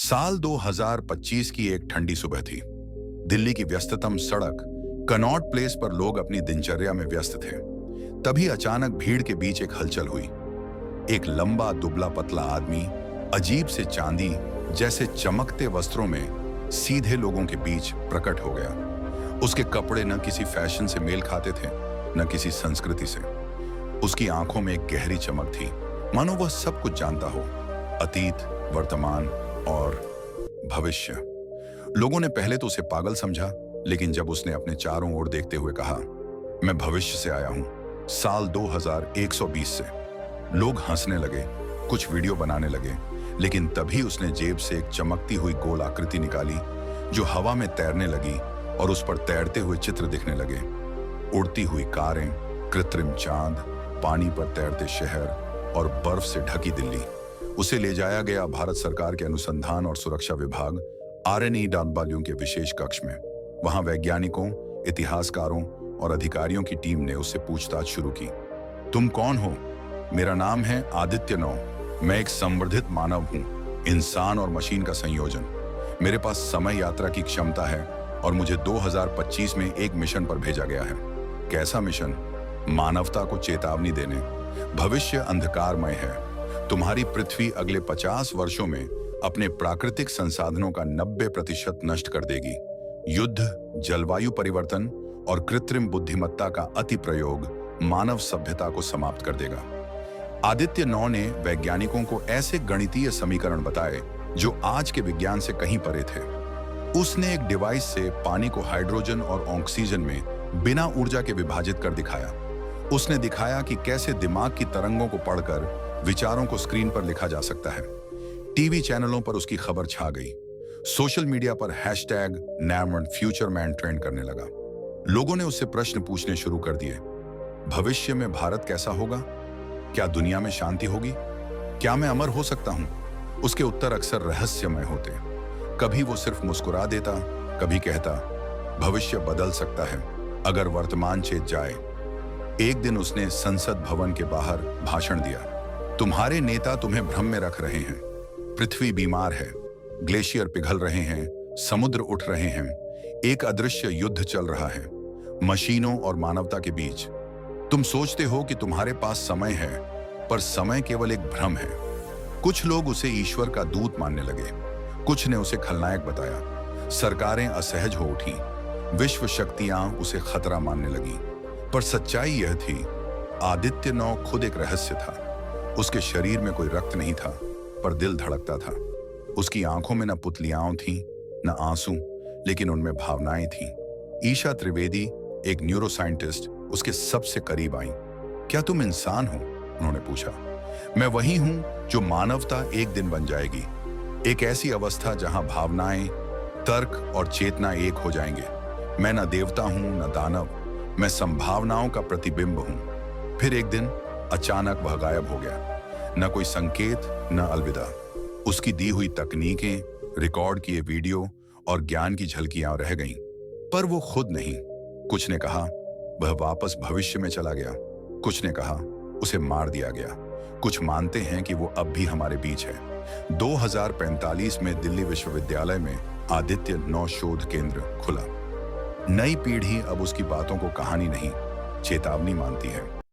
साल 2025 की एक ठंडी सुबह थी। दिल्ली की व्यस्ततम सड़क कनॉट प्लेस पर लोग अपनी दिनचर्या में व्यस्त थे। तभी अचानक भीड़ के बीच एक हलचल हुई। एक लंबा दुबला पतला आदमी अजीब से चांदी जैसे चमकते वस्त्रों में सीधे लोगों के बीच प्रकट हो गया। उसके कपड़े न किसी फैशन से मेल खाते थे, न किसी संस्कृति से। उसकी आंखों में एक गहरी चमक थी, मानो वह सब कुछ जानता हो, अतीत, वर्तमान और भविष्य। लोगों ने पहले तो उसे पागल समझा, लेकिन जब उसने अपने चारों ओर देखते हुए कहा, मैं भविष्य से आया हूं, साल 2120 से, लोग हंसने लगे, कुछ वीडियो बनाने लगे। लेकिन तभी उसने जेब से एक चमकती हुई गोल आकृति निकाली जो हवा में तैरने लगी और उस पर तैरते हुए चित्र दिखने लगे। उड़ती हुई कारें, कृत्रिम चांद, पानी पर तैरते शहर और बर्फ से ढकी दिल्ली। उसे ले जाया गया भारत सरकार के अनुसंधान और सुरक्षा विभाग आरएनई डालबालियों के विशेष कक्ष में। वहां वैज्ञानिकों, इतिहासकारों और अधिकारियों की टीम ने उससे पूछताछ शुरू की। तुम कौन हो? मेरा नाम है आदित्य नौ। मैं एक संवर्धित मानव हूं, इंसान और मशीन का संयोजन। मेरे पास समय यात्रा की क्षमता है और मुझे 2025 में एक मिशन पर भेजा गया है। कैसा मिशन? मानवता को चेतावनी देने। भविष्य अंधकारमय है। तुम्हारी पृथ्वी अगले 50 वर्षों में अपने प्राकृतिक संसाधनों का 90% नष्ट कर देगी। युद्ध, जलवायु परिवर्तन और कृत्रिम बुद्धिमत्ता का अति प्रयोग मानव सभ्यता को समाप्त कर देगा। आदित्य नौ ने वैज्ञानिकों को ऐसे गणितीय समीकरण बताए जो आज के विज्ञान से कहीं परे थे। उसने एक डिवाइस से पानी को हाइड्रोजन और ऑक्सीजन में बिना ऊर्जा के विभाजित कर दिखाया। उसने दिखाया कि कैसे दिमाग की तरंगों को पढ़कर विचारों को स्क्रीन पर लिखा जा सकता है। टीवी चैनलों पर उसकी खबर छा गई। सोशल मीडिया पर #NAMFutureMan ट्रेंड करने लगा। लोगों ने उससे प्रश्न पूछने शुरू कर दिए। भविष्य में भारत कैसा होगा? क्या दुनिया में शांति होगी? क्या मैं अमर हो सकता हूं? उसके उत्तर अक्सर रहस्यमय होते। कभी वो सिर्फ मुस्कुरा देता, कभी कहता, भविष्य बदल सकता है अगर वर्तमान चेत जाए। एक दिन उसने संसद भवन के बाहर भाषण दिया। तुम्हारे नेता तुम्हें भ्रम में रख रहे हैं। पृथ्वी बीमार है, ग्लेशियर पिघल रहे हैं, समुद्र उठ रहे हैं, एक अदृश्य युद्ध चल रहा है मशीनों और मानवता के बीच। तुम सोचते हो कि तुम्हारे पास समय है, पर समय केवल एक भ्रम है। कुछ लोग उसे ईश्वर का दूत मानने लगे, कुछ ने उसे खलनायक बताया। सरकारें असहज हो उठी, विश्व शक्तियां उसे खतरा मानने लगी। पर सच्चाई यह थी, आदित्य नौ खुद एक रहस्य था। उसके शरीर में कोई रक्त नहीं था, पर दिल धड़कता था। उसकी आंखों में न पुतलियां थीं, न आंसू, लेकिन उनमें भावनाएं थीं। ईशा त्रिवेदी, एक न्यूरो साइंटिस्ट, उसके सबसे करीब आई। क्या तुम इंसान हो? उन्होंने पूछा। मैं वही हूं जो मानवता एक दिन बन जाएगी। एक ऐसी अवस्था जहां भावनाएं, तर्क और चेतना एक हो जाएंगे। मैं न देवता हूं, न दानव, मैं संभावनाओं का प्रतिबिंब हूं। फिर एक दिन अचानक वह गायब हो गया। न कोई संकेत, न अलविदा। उसकी दी हुई तकनीकें, रिकॉर्ड किए वीडियो और ज्ञान की झलकियां रह गईं, पर वो खुद नहीं। कुछ ने कहा वह वापस भविष्य में चला गया, कुछ ने कहा उसे मार दिया गया। कुछ मानते हैं कि वो अब भी हमारे बीच है। 2045 में दिल्ली विश्वविद्यालय में आदित्य नौ शोध केंद्र खुला। नई पीढ़ी अब उसकी बातों को कहानी नहीं, चेतावनी मानती है।